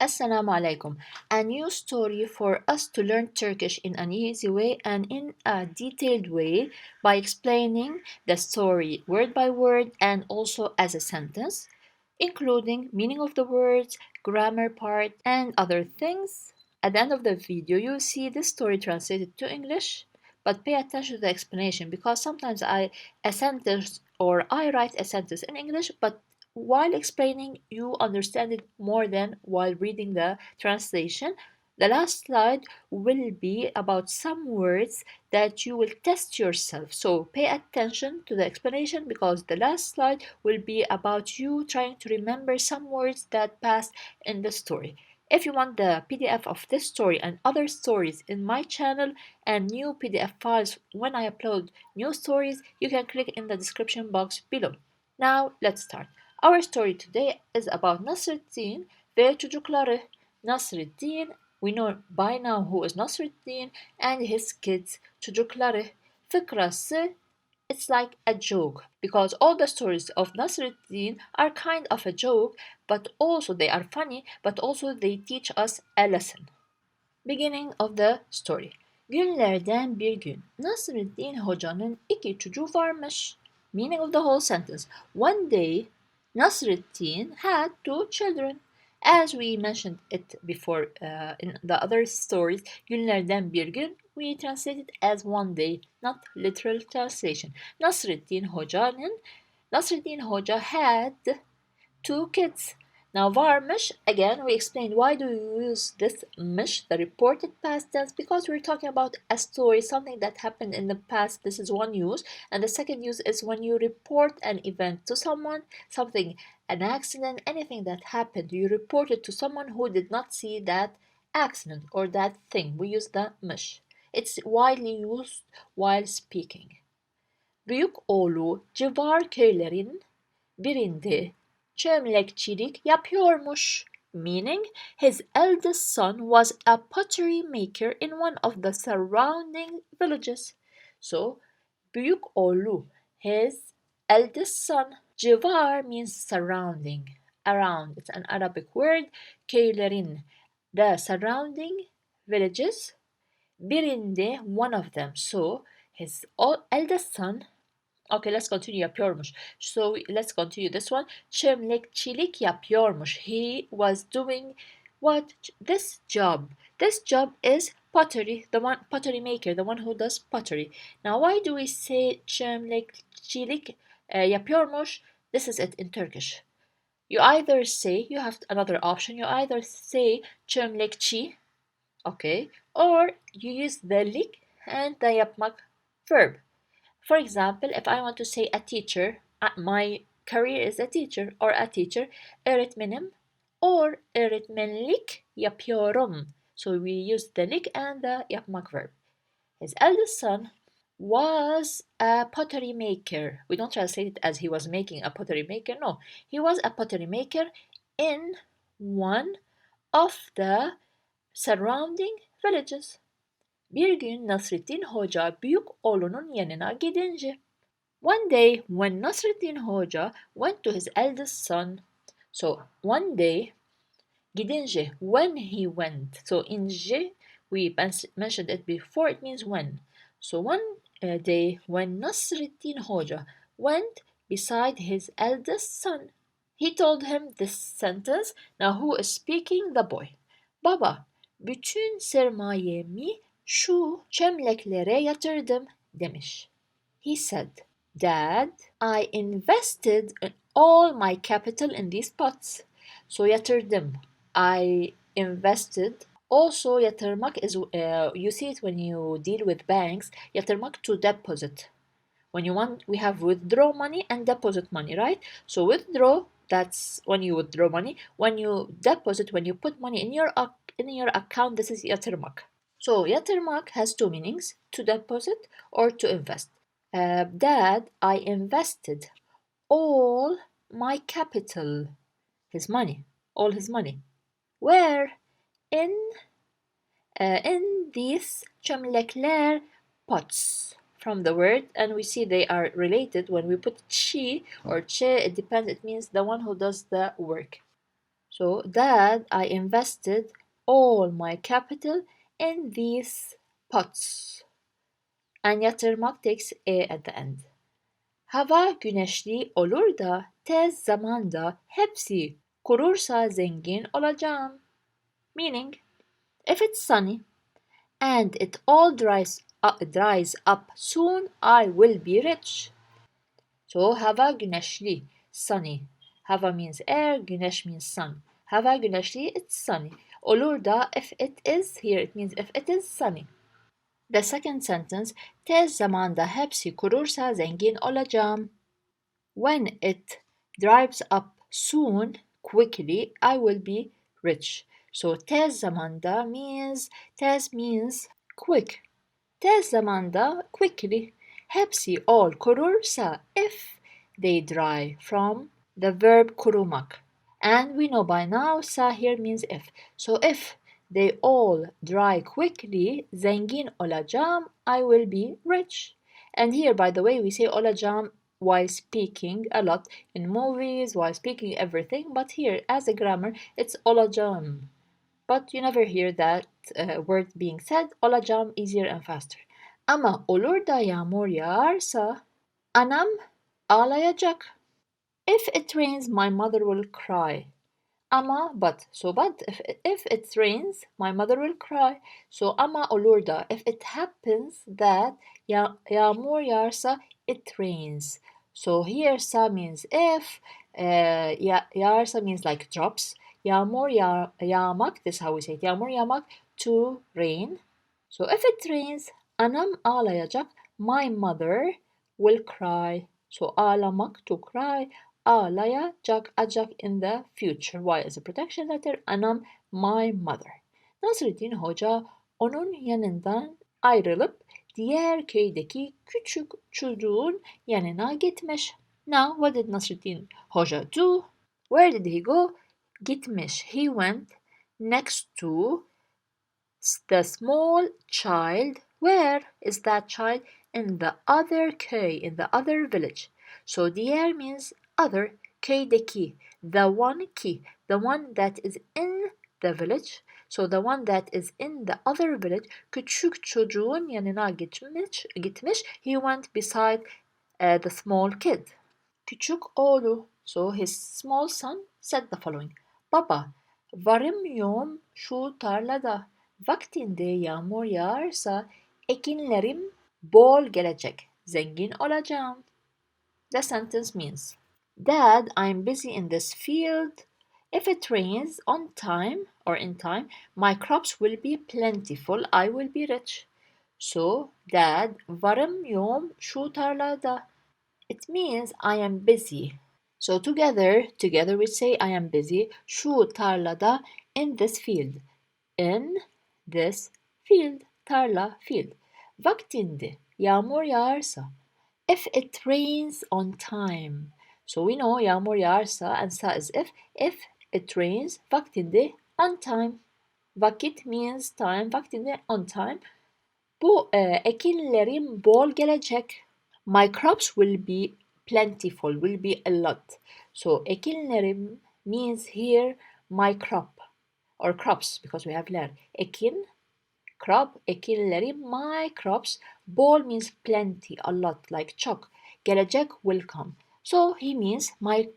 Assalamu alaikum. A new story for us to learn Turkish in an easy way and in a detailed way by explaining the story word by word and also as a sentence, including meaning of the words, grammar part, and other things. At the end of the video, you'll see this story translated to English, but pay attention to the explanation because sometimes I write a sentence in English, but while explaining, you understand it more than while reading the translation. The last slide will be about some words that you will test yourself. So pay attention to the explanation because the last slide will be about you trying to remember some words that passed in the story. If you want the PDF of this story and other stories in my channel and new PDF files when I upload new stories, you can click in the description box below. Now let's start. Our story today is about Nasreddin ve çocukları. Nasreddin, we know by now who is Nasreddin and his kids, çocukları. Fıkrası, it's like a joke because all the stories of Nasreddin are kind of a joke, but also they are funny, but also they teach us a lesson. Beginning of the story. Günlerden bir gün Nasreddin Hoca'nın iki çocuğu varmış. Meaning of the whole sentence. One day Nasreddin had two children. As we mentioned it before in the other stories, günlerden bir gün we translate it as one day, not literal translation. Nasreddin Hoca had two kids. Now varmış, again we explained why do we use this mış, the reported past tense, because we're talking about a story, something that happened in the past. This is one use. And the second use is when you report an event to someone, something, an accident, anything that happened, you report it to someone who did not see that accident or that thing. We use the mış. It's widely used while speaking. Büyük oğlu civar köylerin birinde çömlekçilik yapıyormuş, meaning his eldest son was a pottery maker in one of the surrounding villages. So, büyük oğlu, his eldest son. Civar means surrounding, around. It's an Arabic word. Köylerin, the surrounding villages. Birinde, one of them. So, his eldest son. Okay, let's continue yapıyormuş. So let's continue this one. Çömlekçilik yapıyormuş. He was doing what? This job. This job is pottery, the one pottery maker, the one who does pottery. Now why do we say çömlekçilik yapıyormuş? This is it in Turkish. You either say, you have another option, you either say çömlekçi, okay, or you use the lik and the yapmak verb. For example, if I want to say a teacher, my career is a teacher or a teacher, öğretmenim or öğretmenlik yapıyorum. So we use the lik and the yapmak verb. His eldest son was a pottery maker. We don't translate it as he was making a pottery maker. No, he was a pottery maker in one of the surrounding villages. Bir gün Nasreddin Hoca büyük oğlunun yanına gidince. One day when Nasreddin Hoca went to his eldest son. So one day gidince, when he went. So ince, we mentioned it before, it means when. So one day when Nasreddin Hoca went beside his eldest son. He told him this sentence. Now who is speaking? The boy. Baba, bütün sermayemi şu çömleklere yatırdım demiş. He said, Dad, I invested all my capital in these pots. So yatırdım, I invested. Also yatırmak is, you see it when you deal with banks, yatırmak to deposit. When you want, we have withdraw money and deposit money, right? So withdraw, that's when you withdraw money. When you deposit, when you put money in your account, this is yatırmak. So yatırmak has two meanings: to deposit or to invest. Dad, I invested all my capital, his money, all his money. Where? In these çömlekler, pots, from the word, and we see they are related. When we put chi or che, it depends, it means the one who does the work. So, Dad, I invested all my capital in these pots. And yatırmak takes a at the end. Hava güneşli olur da tez zamanda hepsi kurursa zengin olacağım. Meaning, if it's sunny and it all dries up soon, I will be rich. So hava güneşli, sunny. Hava means air, güneş means sun. Hava güneşli, it's sunny. Olur da, if it is, here it means if it is sunny. The second sentence, tez zamanda hepsi kurursa zengin olacağım. When it dries up soon, quickly, I will be rich. So tez zamanda means, tez means quick. Tez zamanda, quickly. Hepsi all kurursa, if they dry, from the verb kurumak. And we know by now, sa here means if. So if they all dry quickly, zengin olacağım, I will be rich. And here, by the way, we say olacağım while speaking a lot in movies, while speaking everything. But here, as a grammar, it's olacağım. But you never hear that word being said. Olacağım easier and faster. Ama olur da yağmur yağarsa anam ağlayacak. If it rains, my mother will cry. Ama, but. So, but, if it rains, my mother will cry. So, ama olur da. If it happens that yağmur yağarsa, it rains. So, here sa means if, yağarsa means like drops. Yağmur yağmak, this is how we say it. Yağmur yağmak, to rain. So, if it rains, anam ağlayacak. My mother will cry. So, ağlamak, to cry. Ağlayacak, acak in the future. Why is a protection letter? Anam, my mother. Nasreddin Hoca onun yanından ayrılıp diğer köydeki küçük çocuğun yanına gitmiş. Now, what did Nasreddin Hoca do? Where did he go? Gitmiş. He went next to the small child. Where is that child? In the other köy, in the other village. So diğer means other, köydeki, the one ki, the one that is in the village. So the one that is in the other village, küçük çocuğun yanına gitmiş. He went beside the small kid. Küçük oğlu, so his small son said the following. Baba, varım yoğum şu tarlada. Vaktinde yağmur yağarsa ekinlerim bol gelecek. Zengin olacağım. The sentence means, Dad, I'm busy in this field. If it rains on time or in time, my crops will be plentiful. I will be rich. So, Dad, varım yoğum şu tarlada. It means I am busy. So together we say I am busy. Şu tarlada, in this field. In this field. Tarla, field. Vaktinde yağmur yağarsa. If it rains on time. So we know yağmur yağarsa and sa is if. If it rains vaktinde, on time. Vakit means time. Vaktinde, on time. Bu ekinlerim bol gelecek. My crops will be plentiful, will be a lot. So ekinlerim means here my crop or crops because we have ler. Ekin, crop, ekinlerim, my crops. Bol means plenty, a lot, like çok. Gelecek will come. So he means my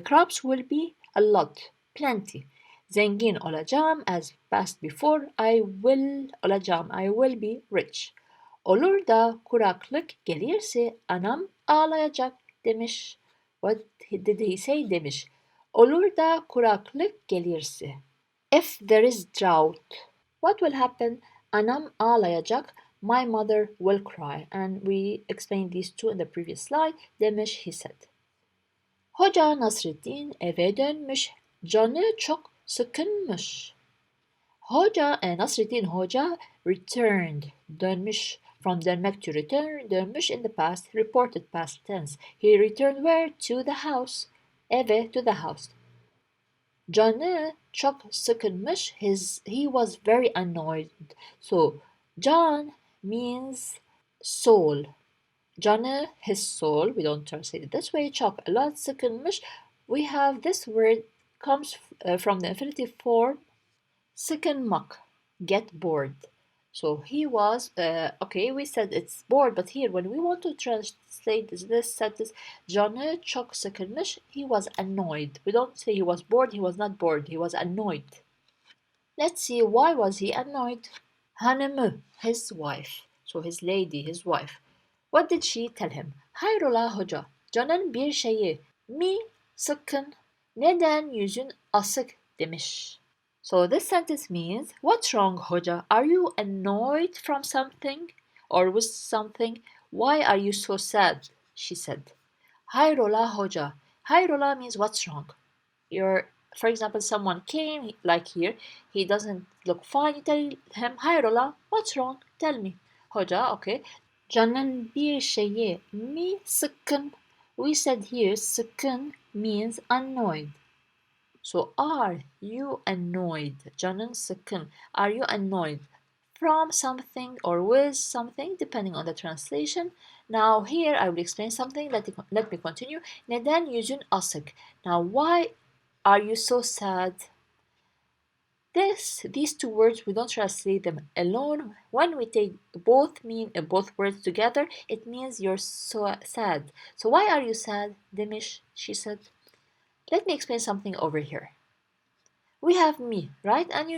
crops will be a lot, plenty. Zengin olacağım as past before. I will olacağım. I will be rich. Olur da kuraklık gelirse anam ağlayacak demiş. What did he say demiş. Olur da kuraklık gelirse. If there is drought, what will happen? Anam ağlayacak. My mother will cry. And we explained these two in the previous slide. Demiş, he said. Hoca Nasreddin eve dönmüş. Canı çok sıkınmış. Nasreddin Hoca returned, dönmüş, from dönmek to return, dönmüş in the past, reported past tense. He returned where? To the house. Eve, to the house. Canı çok sıkınmış. He was very annoyed. So, can means soul. Canı, his soul. We don't translate it this way. Çok, a lot, sıkınmış. We have this word comes from the infinitive form sıkılmak, get bored. So he was, okay, we said it's bored, but here when we want to translate this sentence, canı çok sıkılmış, he was annoyed. We don't say he was bored, he was not bored, he was annoyed. Let's see, why was he annoyed? Hanımı, his wife, so his lady, his wife. What did she tell him? Hayrola hoca, canın bir şeyi mi sıkkın, neden yüzün asık demiş. So this sentence means, what's wrong hoca? Are you annoyed from something or with something? Why are you so sad? She said. Hayrola hoca. Hayrola means what's wrong. For example, someone came, like here, he doesn't look fine. You tell him, hayrola, what's wrong? Tell me. Hoca, okay. Canın bir şeyi mi sıkkın? We said here, sıkkın means annoyed. So are you annoyed? Canın sıkkın. Are you annoyed from something or with something, depending on the translation? Now here I will explain something. Let me continue. Neden yüzün asık? Now why are you so sad? These two words, we don't translate them alone. When we take both words together, it means you're so sad. So why are you sad? Demiş, she said. Let me explain something over here. We have me, right? And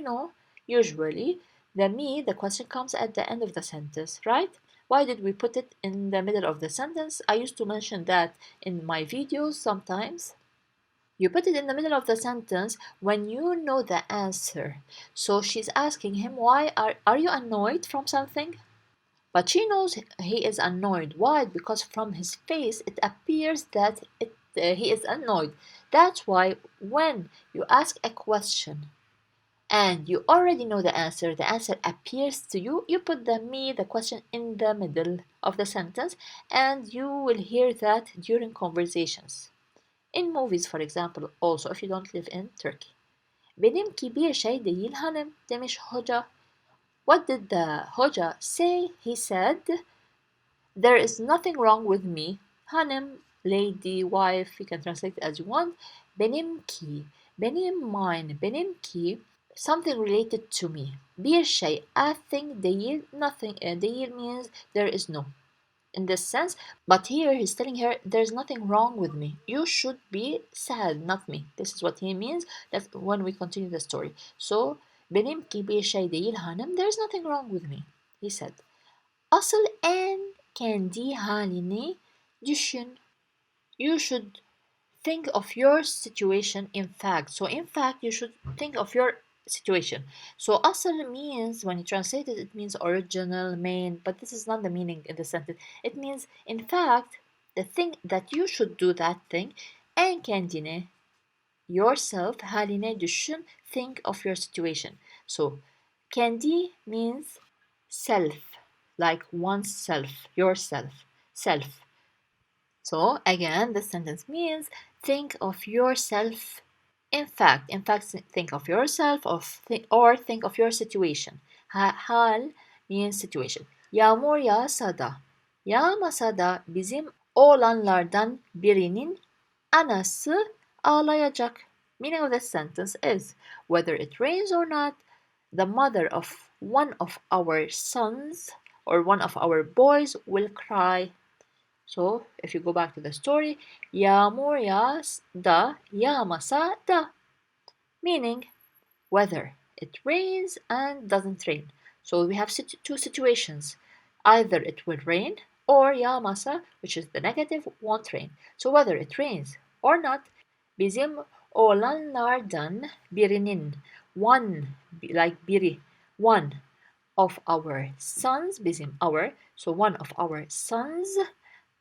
usually the question comes at the end of the sentence, right? Why did we put it in the middle of the sentence? I used to mention that in my videos sometimes. You put it in the middle of the sentence when you know the answer. So she's asking him, why are you annoyed from something? But she knows he is annoyed. Why? Because from his face it appears that he is annoyed. That's why when you ask a question and you already know the answer appears to you, you put the question in the middle of the sentence, and you will hear that during conversations. In movies, for example, also if you don't live in Turkey. Benimki bir şey değil hanım demiş hoca. What did the hoca say? He said, there is nothing wrong with me. Hanım, lady, wife, you can translate it as you want. Benimki, mine, benimki, something related to me. Bir şey, a thing değil, nothing. Değil means there is no. In this sense, but here he's telling her there's nothing wrong with me. You should be sad, not me. This is what he means. That's when we continue the story. So, benimki bir şey değil hanım, there's nothing wrong with me. He said. Asıl en kendi halini düşün. You should think of your situation in fact. So in fact, you should think of your situation. So asıl means, when you translate it, it means original, main, but this is not the meaning in the sentence. It means, in fact, the thing that you should do that thing. En kendine, yourself, haline düşün, think of your situation. So kendi means self, like oneself, yourself, self. So again, the sentence means think of yourself. In fact, think of yourself or think of your situation. Hal means situation. Yağmur yağsa da, yağmasa da bizim oğlanlardan birinin anası ağlayacak. Meaning of the sentence is, whether it rains or not, the mother of one of our sons or one of our boys will cry. So, if you go back to the story, yağmur yağsa da, yağmasa da, meaning whether it rains and doesn't rain. So we have two situations. Either it will rain or yağmasa, which is the negative, won't rain. So whether it rains or not, bizim oğlanlardan birinin, one, like biri, one of our sons, bizim, our, so one of our sons,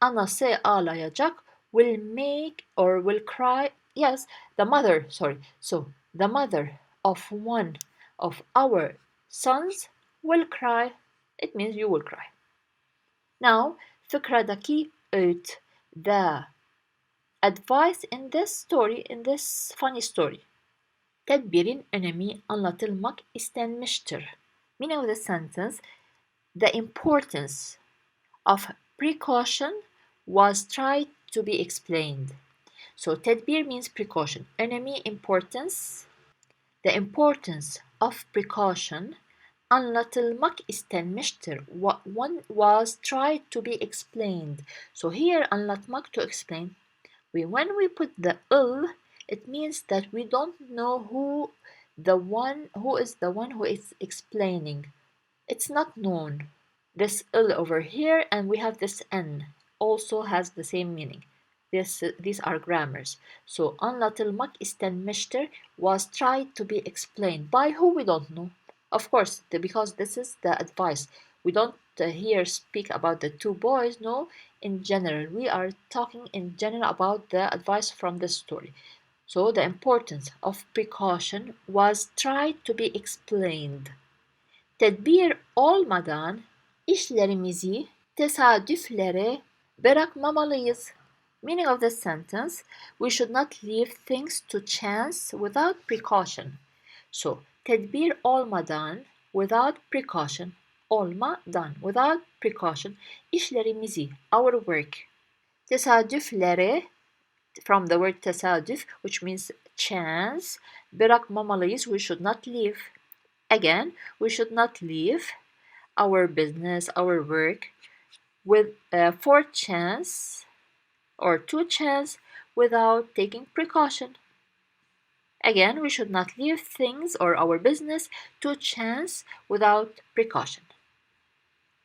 anası ağlayacak, will make or will cry. Yes, the mother, so the mother of one of our sons will cry. It means you will cry. Now, fıkradaki öğüt, the advice in this story, in this funny story. Tedbirin önemi anlatılmak istenmiştir. Meaning of the sentence, the importance of precaution was tried to be explained. So tedbir means precaution. Önemi, importance. The importance of precaution anlatılmak istenmiştir. One was tried to be explained. So here anlatmak, to explain. When we put the ıl, it means that we don't know who is the one who is explaining. It's not known. This ıl over here, and we have this n, also has the same meaning. These are grammars. So anlatılmak istenmiştir was tried to be explained. By who, we don't know. Of course, because this is the advice. We don't here speak about the two boys, no. In general, we are talking in general about the advice from the story. So the importance of precaution was tried to be explained. Tedbir olmadan işlerimizi tesadüflere bırakmamalıyız. Meaning of the sentence, we should not leave things to chance without precaution. So, tedbir olmadan, without precaution, olmadan, without precaution, işlerimizi, our work, tesadüflere, from the word tesadüf, which means chance, bırakmamalıyız, we should not leave. Again, we should not leave our business, our work, with for chance or to chance without taking precaution. Again, we should not leave things or our business to chance without precaution.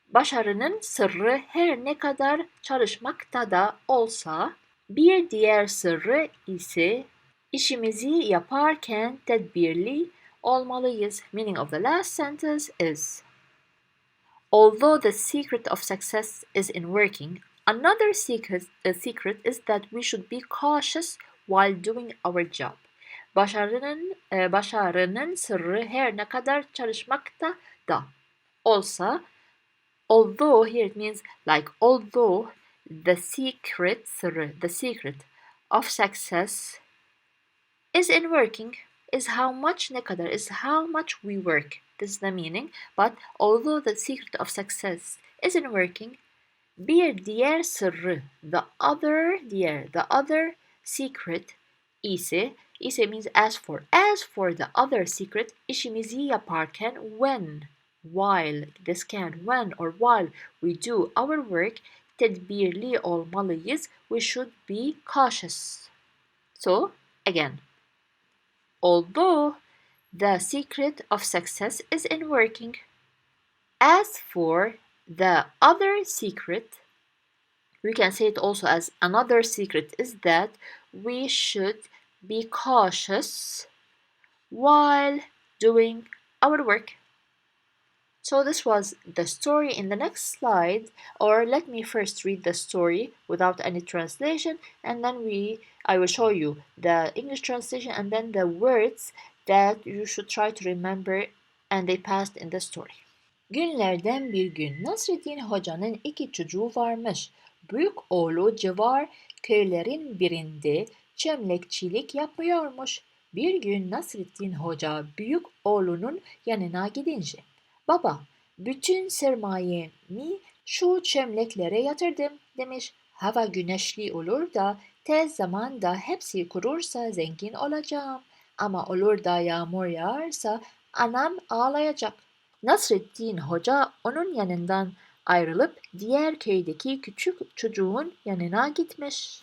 Başarının sırrı her ne kadar çalışmakta da olsa, bir diğer sırrı ise işimizi yaparken tedbirli olmalıyız. Meaning of the last sentence is, although the secret of success is in working, another secret is that we should be cautious while doing our job. Başarının sırrı her ne kadar çalışmakta da olsa, although here it means like although the secret of success is in working, is how much, ne kadar, is how much we work. This is the meaning. But although the secret of success is in working, bir diğer sırrı, the other secret ise means as for the other secret, işimizi yaparken, when or while we do our work, tedbirli olmalıyız, we should be cautious. So, again, although the secret of success is in working, as for the other secret, we can say it also as another secret, is that we should be cautious while doing our work. So this was the story. In the next slide, or let me first read the story without any translation, and then I will show you the English translation and then the words that you should try to remember and they passed in the story. Günlerden bir gün Nasreddin Hoca'nın iki çocuğu varmış. Büyük oğlu civar köylerin birinde çömlekçilik yapıyormuş. Bir gün Nasreddin Hoca büyük oğlunun yanına gidince, "Baba, bütün sermayemi şu çömleklere yatırdım," demiş. "Hava güneşli olur da tez zamanda hepsi kurursa zengin olacağım. Ama olur da yağmur yağarsa anam ağlayacak." Nasreddin Hoca onun yanından ayrılıp diğer köydeki küçük çocuğun yanına gitmiş.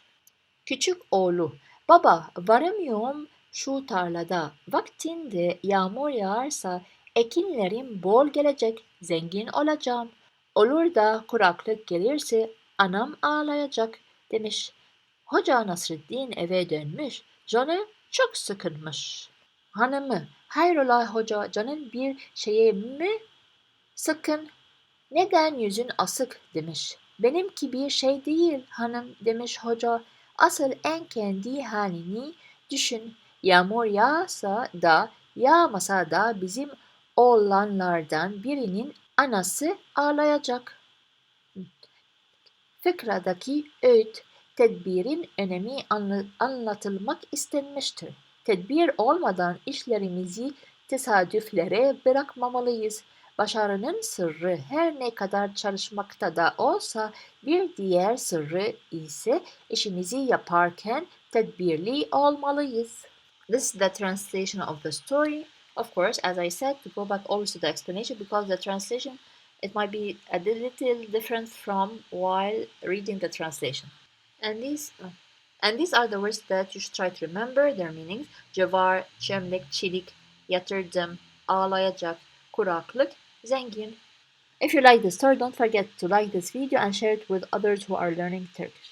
Küçük oğlu, "Baba, varamıyorum şu tarlada. Vaktinde yağmur yağarsa ekinlerim bol gelecek, zengin olacağım. Olur da kuraklık gelirse anam ağlayacak," demiş. Hoca Nasreddin eve dönmüş. Canı çok sıkılmış. Hanımı, "Hayrola hoca, canın bir şeye mi sıkın? Neden yüzün asık?" demiş. "Benimki bir şey değil hanım," demiş hoca. "Asıl en kendi halini düşün. Yağmur yağsa da yağmasa da bizim oğlanlardan birinin anası ağlayacak." Fıkradaki öğüt, tedbirin önemi anlatılmak istenmiştir. Tedbir olmadan işlerimizi tesadüflere bırakmamalıyız. Başarının sırrı her ne kadar çalışmakta da olsa, bir diğer sırrı ise işimizi yaparken Tedbirli olmalıyız. This is the translation of the story. Of course, as I said, to go back always to the explanation because the translation it might be a little different from while reading the translation. And these are the words that you should try to remember their meanings. Cıvar, çömlek, çelik, yatırdım, ağlayacak, kuraklık, zengin. If you like this story, don't forget to like this video and share it with others who are learning Turkish.